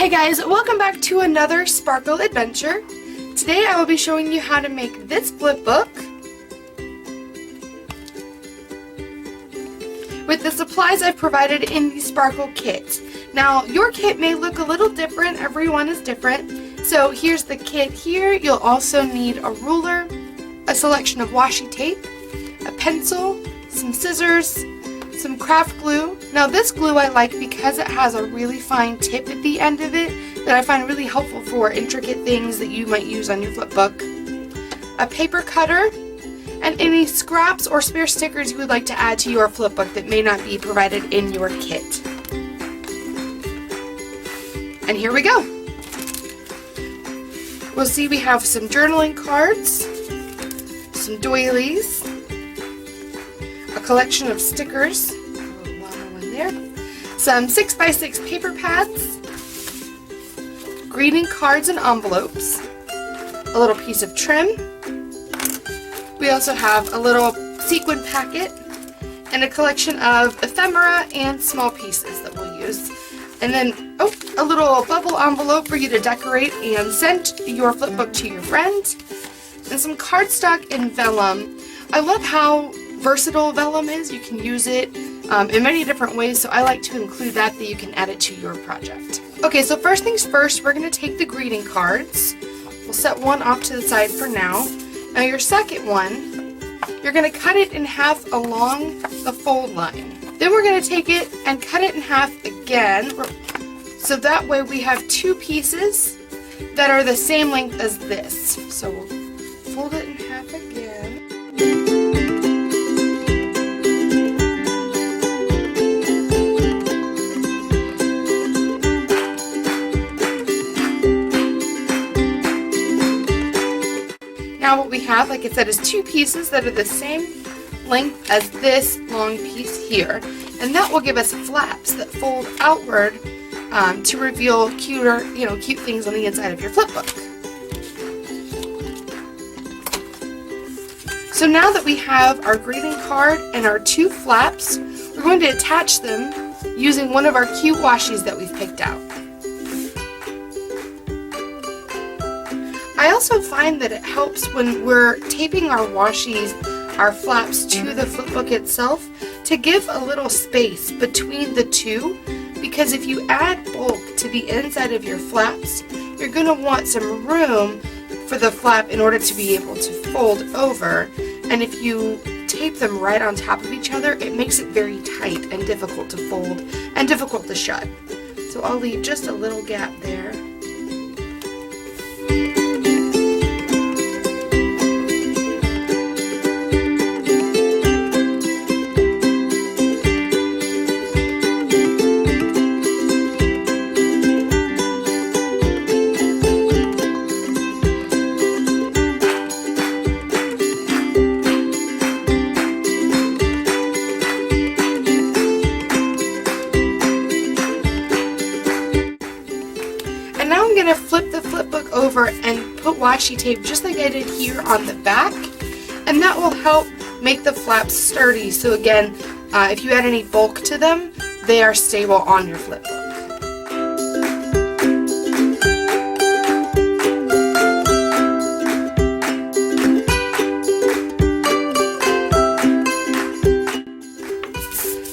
Hey guys, welcome back to another Sparkle Adventure. Today I will be showing you how to make this flip book with the supplies I've provided in the Sparkle kit. Now your kit may look a little different, everyone is different. So here's the kit here. You'll also need a ruler, a selection of washi tape, a pencil, some scissors, some craft glue. Now this glue I like because it has a really fine tip at the end of it that I find really helpful for intricate things that you might use on your flip book. A paper cutter, and any scraps or spare stickers you would like to add to your flip book that may not be provided in your kit. And here we go. We'll see we have some journaling cards, some doilies, a collection of stickers, a little longer one there, some 6x6 paper pads, greeting cards and envelopes, a little piece of trim. We also have a little sequin packet and a collection of ephemera and small pieces that we'll use. And then, a little bubble envelope for you to decorate and send your flip book to your friend. And some cardstock and vellum. I love how versatile vellum is. You can use it in many different ways, so I like to include that you can add it to your project. Okay, so first things first, we're going to take the greeting cards. We'll set one off to the side for now. Now your second one, you're going to cut it in half along the fold line. Then we're going to take it and cut it in half again, so that way we have two pieces that are the same length as this. So we'll fold it in half again. Now what we have, like I said, is two pieces that are the same length as this long piece here, and that will give us flaps that fold outward to reveal cute things on the inside of your flip book. So now that we have our greeting card and our two flaps, we're going to attach them using one of our cute washi's that we've picked out. I also find that it helps when we're taping our washi's, our flaps to the flip book itself, to give a little space between the two, because if you add bulk to the inside of your flaps, you're going to want some room for the flap in order to be able to fold over, and if you tape them right on top of each other, it makes it very tight and difficult to fold and difficult to shut. So I'll leave just a little gap there. Now I'm going to flip the flip book over and put washi tape just like I did here on the back, and that will help make the flaps sturdy. So again, if you add any bulk to them, they are stable on your flip book.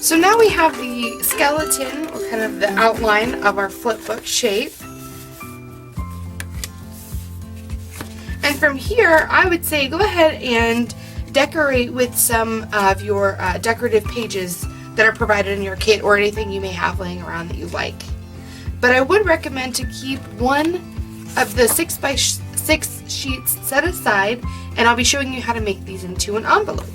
So now we have the skeleton, or kind of the outline of our flip book shape. And from here, I would say go ahead and decorate with some of your decorative pages that are provided in your kit, or anything you may have laying around that you like. But I would recommend to keep one of the 6x6 sheets set aside, and I'll be showing you how to make these into an envelope.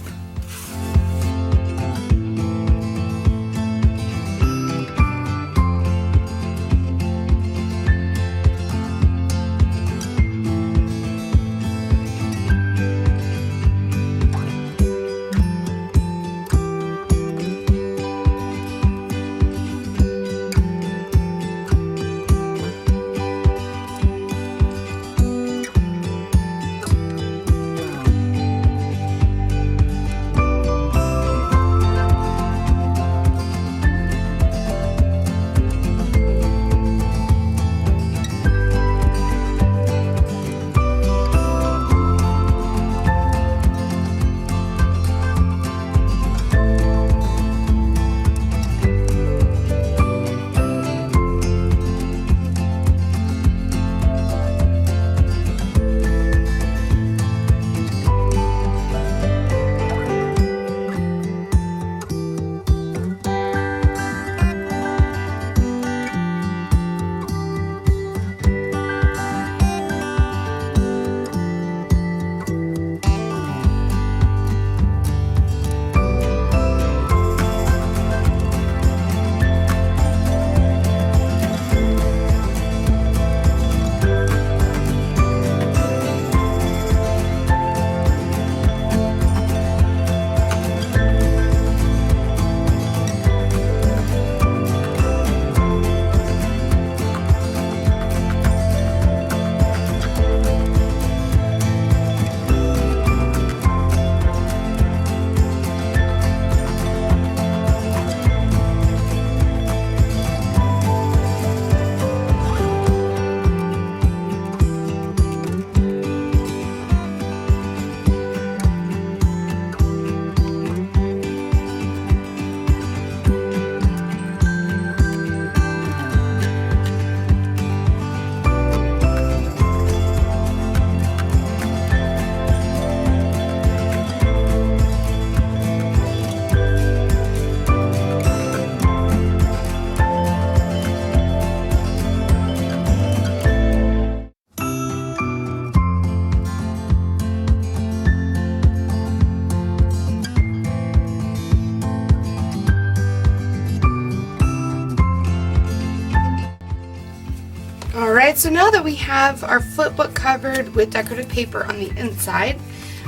Alright, so now that we have our flipbook covered with decorative paper on the inside,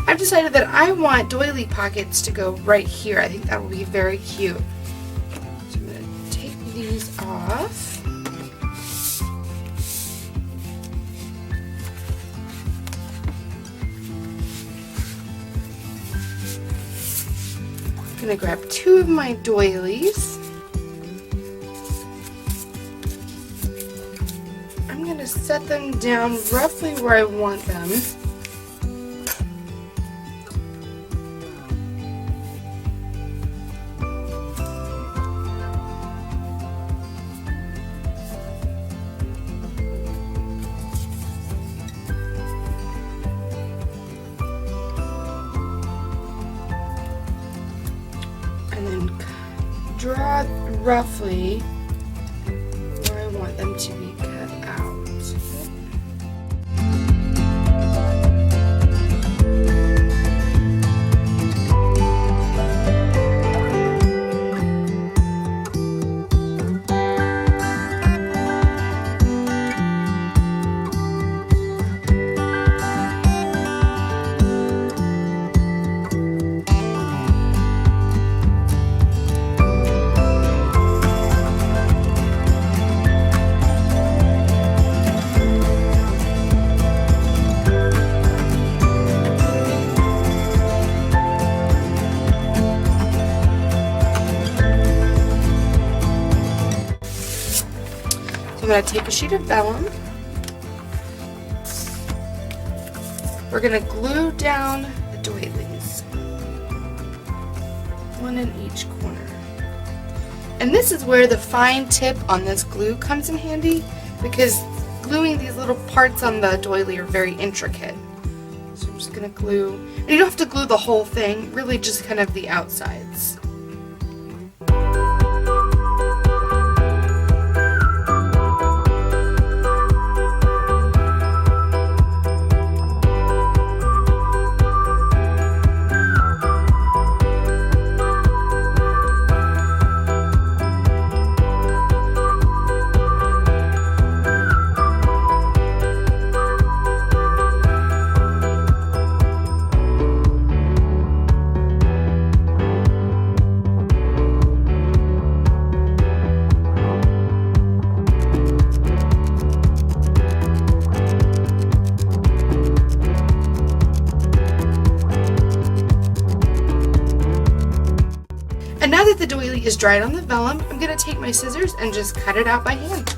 I've decided that I want doily pockets to go right here. I think that will be very cute. So I'm going to take these off. I'm going to grab two of my doilies. I'm going to set them down roughly where I want them. And then draw roughly where I want them to be cut out. I'm going to take a sheet of vellum. We're going to glue down the doilies, one in each corner. And this is where the fine tip on this glue comes in handy, because gluing these little parts on the doily are very intricate. So I'm just going to glue, and you don't have to glue the whole thing, really just kind of the outsides. And now that the doily is dried on the vellum, I'm going to take my scissors and just cut it out by hand.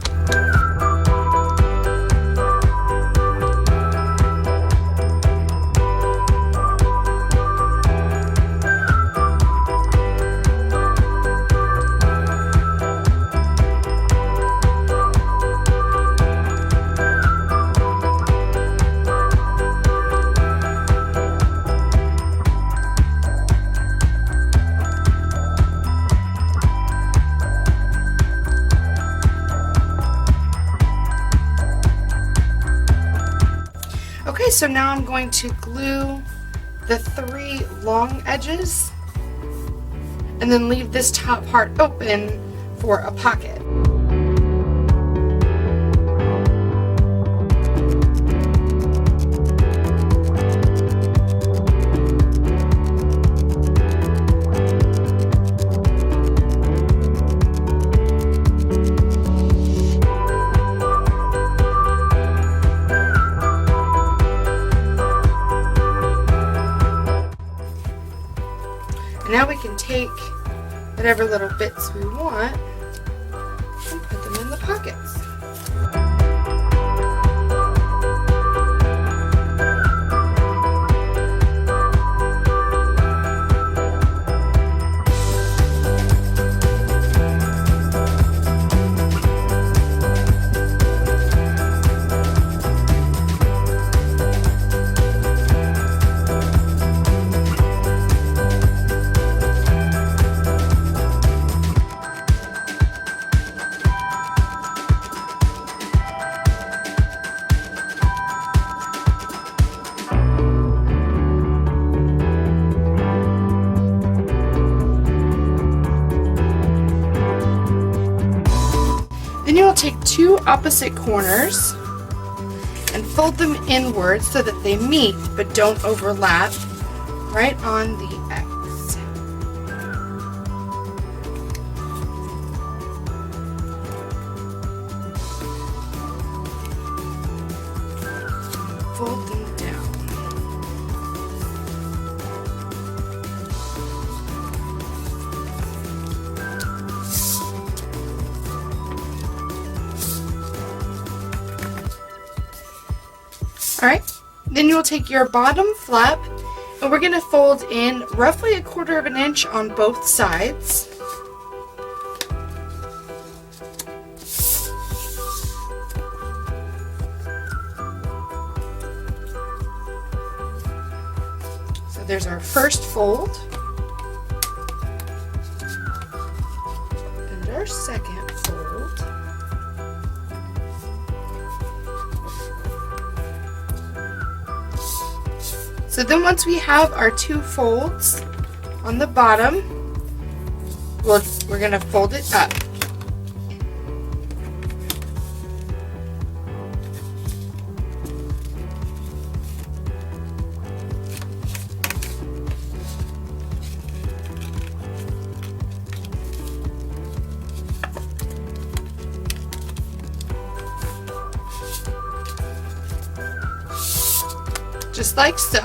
Okay, so now I'm going to glue the 3 long edges and then leave this top part open for a pocket. Now we can take whatever little bits we want and put them in the pockets. take two opposite corners and fold them inwards so that they meet but don't overlap right on the X. Fold them down. Alright, then you'll take your bottom flap and we're going to fold in roughly 1/4 inch on both sides. So there's our first fold and our second fold. So then once we have our two folds on the bottom, we're going to fold it up. Just like so.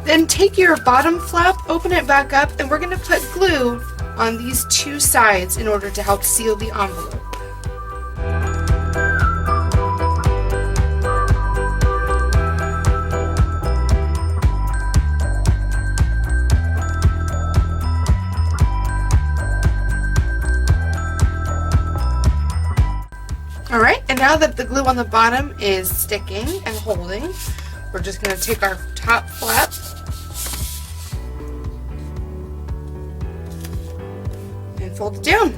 Then take your bottom flap, open it back up, and we're going to put glue on these two sides in order to help seal the envelope. Alright, and now that the glue on the bottom is sticking and holding, we're just going to take our top flap and fold it down.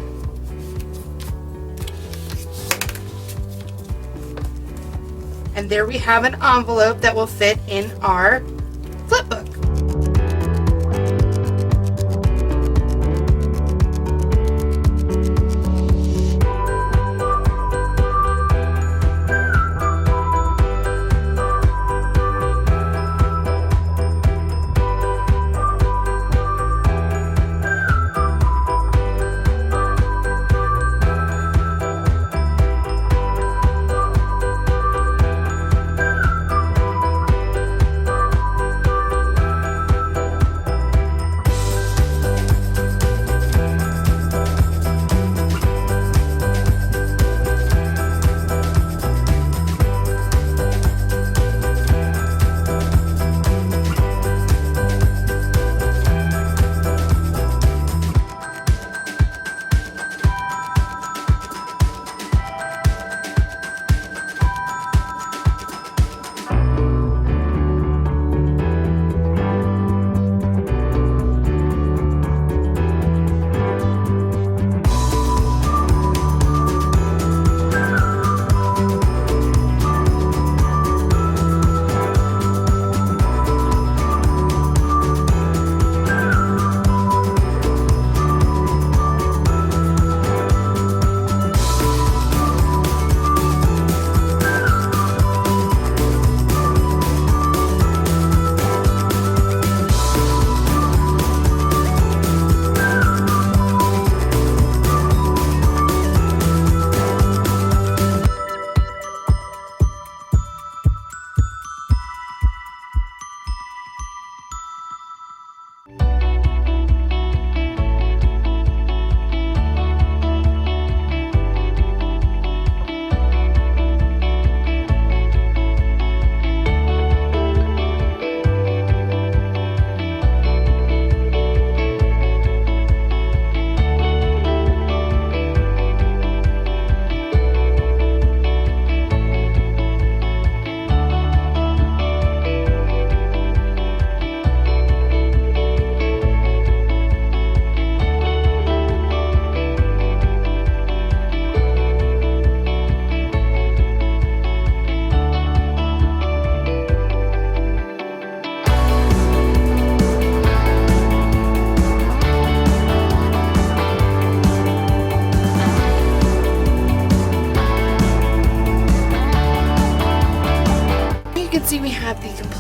And there we have an envelope that will fit in our flipbook.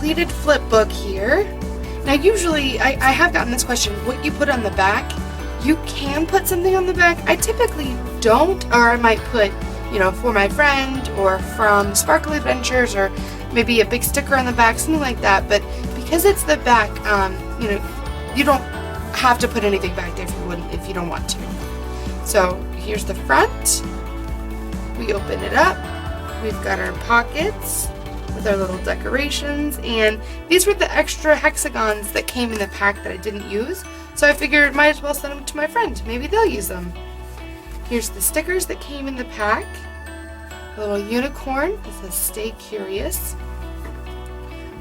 completed flip book here. Now usually, I have gotten this question, what you put on the back. You can put something on the back. I typically don't, or I might put, you know, for my friend or from Sparkle Adventures, or maybe a big sticker on the back, something like that. But because it's the back, you know, you don't have to put anything back there if you don't want to. So here's the front. We open it up. We've got our pockets with our little decorations, and these were the extra hexagons that came in the pack that I didn't use, so I figured might as well send them to my friend. Maybe they'll use them. Here's the stickers that came in the pack. A little unicorn that says "Stay Curious."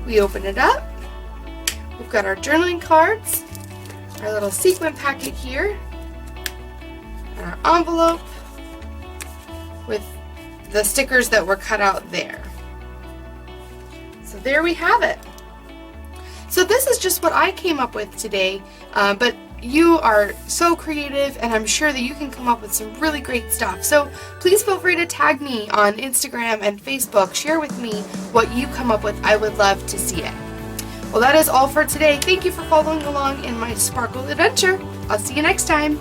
We open it up. We've got our journaling cards, our little sequin packet here, and our envelope with the stickers that were cut out there. So there we have it. So this is just what I came up with today, but you are so creative, and I'm sure that you can come up with some really great stuff. So please feel free to tag me on Instagram and Facebook. Share with me what you come up with. I would love to see it. Well, that is all for today. Thank you for following along in my Sparkle adventure. I'll see you next time.